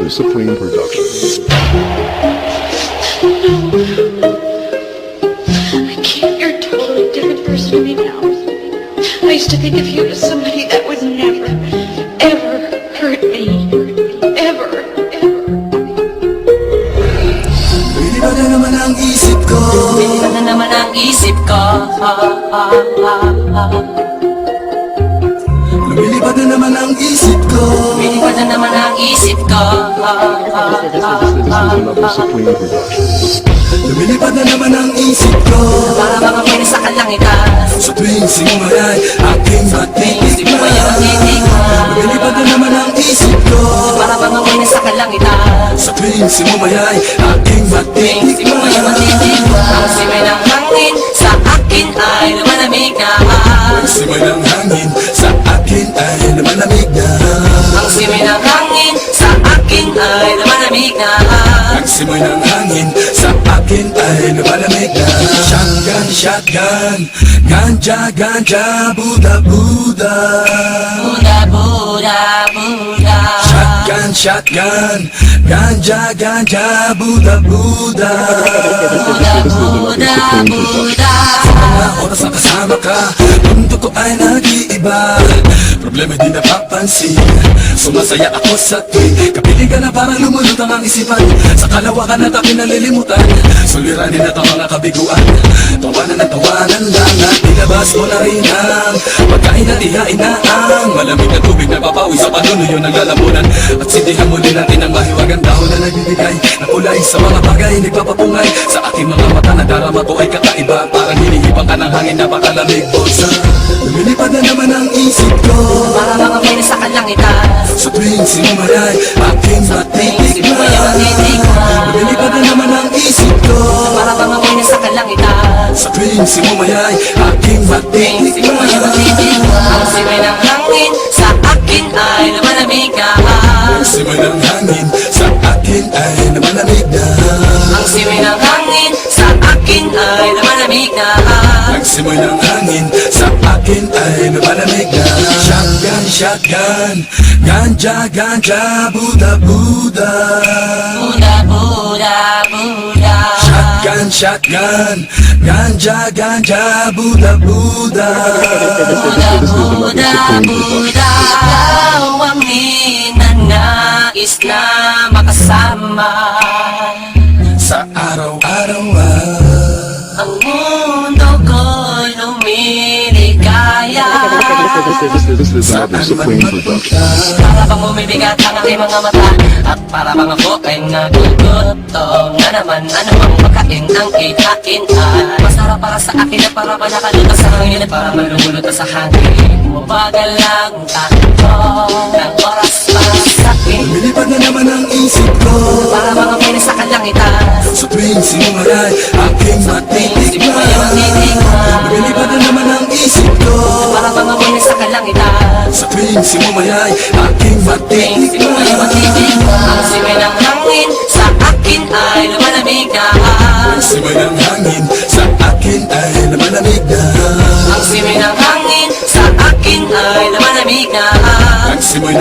Supreme Productions. I can't. You're a totally different person to me now. I used to think of you as somebody that would never, ever hurt me. Ever, ever. Lumilipad na naman ang isip ko. Lumilipad na naman ang isip ko. Lumilipad na naman ang isip ko. Lumilipad na naman ang isip ko. This is another Supreme Productions. Lumilipad na naman ang isip ko. Para bang ako'y nasa kalangitan. Sa tuwing simumayay aking matitikman. Lumilipad na naman ang isip ko. Para bang ako'y nasa kalangitan. Sa tuwing simumayay aking matitikman. Ang simay ng hangin sa akin ay lumalamig na. Ang simay ng hangin sa akin ay lumalamig na. Ang simay ng hangin sa akin ay lumalamig na. Ang simay ng hangin sa akin ay lumalamig na. Shotgun, shotgun, ganja, ganja, Buddha, Buddha. Buddha, Buddha, Buddha. Shotgun, shotgun, ganja, ganja, Buddha, Buddha. Buddha, Buddha, Buddha. Mga oras na kasama ka, mundo ko ay nag-iiba. Problema di napapansin, sumasaya ako sa tuwing kapiling ka na parang lumulutang ang isipan. Sa kalawakan at aking nalilimutan, suliranin at ang mga kabiguan. Tawanan at tawanan lang at ilabas mo na rin ang pagkain at ihain na ang malamig na tubig na papawi sa panunuyo ng lalamunan. At sindihan muli natin ang mahiwagang dahon na nagbibigay na kulay sa mga bagay nagpapapungay. Sa aking mga mata na darama ko ay kakaiba, parang hinihibang ka ng hangin napakalamig. Bosa, lumilipad na naman ang isip ko. Para bang ako'y nasa kalangitan. Sa tuwing sinumayay aking matitikman. Lumilipad na naman ang isip ko. Para bang ako'y nasa kalangitan. Sa tuwing sinumayay aking matitikman. Ang simay ng hangin sa akin ay lumalamig na. Ang simay ng hangin sa akin ay lumalamig na. Ang simay ng hangin sa akin ay lumalamig na. Ang simay ng hangin sa akin ay lumalamig na. Shotgun, shotgun, ganja, ganja, Buddha, Buddha. Buddha, Buddha, Buddha. Shotgun, shotgun, ganja, ganja, Buddha, Buddha. Buddha, Buddha, Buddha. Ikaw ang ninanais na makasama. Sa araw-araw Ang mundo ko'y lumiligaya. This is another Supreme Productions. Para bang bumibigat ang aking mga mata. At para bang ako ay nagugutom na naman. Ano ang pagkain ang ihain ay masarap para sa akin at para ba nakalutas sa hangin at para malumulutas sa hangin. Mabagal lang takbo ng oras para sa akin. lumilipad na naman ang isip ko. Para bang ako'y nasa kalangitan. Sa tuwing sinumayay aking matitikman. Lumilipad na naman ang isip ko. Para bang ako'y nasa kalangitan. Sa tuwing sinumayay aking matitikman. Ang simay ng hangin sa akin ay lumalamig na. Ang simay ng hangin sa akin ay lumalamig na. Ang simay ng hangin sa akin ay lumalamig na. Ang simay